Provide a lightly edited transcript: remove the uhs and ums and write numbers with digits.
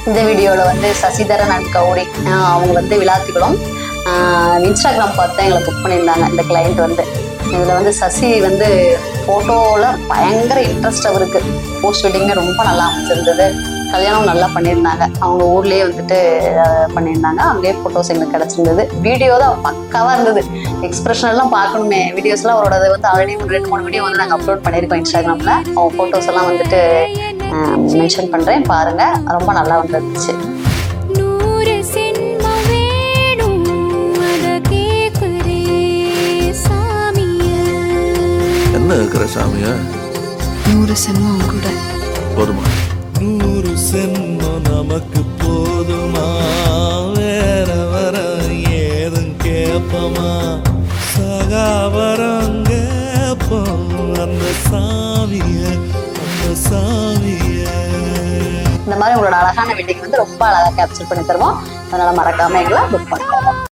இந்த வீடியோவில் வந்து சசிதரன் அண்ட் கௌரி அவங்க வந்து விளாத்திக்குளம் இன்ஸ்டாகிராம் பார்த்து தான் எங்களை புக் பண்ணியிருந்தாங்க. இந்த கிளைண்ட் வந்து இதில் வந்து சசி வந்து ஃபோட்டோவில் பயங்கர இன்ட்ரெஸ்ட் அவருக்கு. போஸ்ட் வெட்டிங்கு ரொம்ப நல்லா அமைச்சிருந்தது. கல்யாணம் நல்லா பண்ணியிருந்தாங்க. அவங்க ஊர்லேயே வந்துட்டு பண்ணியிருந்தாங்க. அங்கேயே ஃபோட்டோஸ் எங்களுக்கு கிடச்சிருந்தது. வீடியோ தான் பக்காவாக இருந்தது. எக்ஸ்பிரஷன் எல்லாம் பார்க்கணுமே. வீடியோஸ்லாம் அவரோட வந்து ஆல்ரெடி ஒரு 2-3 வீடியோ வந்து நாங்கள் அப்லோட் பண்ணியிருக்கோம் இன்ஸ்டாகிராமில். அவங்க ஃபோட்டோஸ் எல்லாம் வந்துட்டு மென்ஷன் பண்ணுறேன் பாருங்கள். ரொம்ப நல்லா வந்துருந்துச்சு. என்ன இருக்கிற சாமியா 100 சென்மம் கூட போதுமா? 100 சென்மம் நமக்கு போதுமா? வேற வர ஏதும் கேப்பமா? சகாவரம் கேப்போம் அந்த சாமிய. இந்த மாதிரி உங்களோட அழகான வெட்டிங் வந்து ரொம்ப அழகாக கேப்சர் பண்ணி தருவோம். அதனால மறக்காம எங்களை புக் பண்ணுவோம்.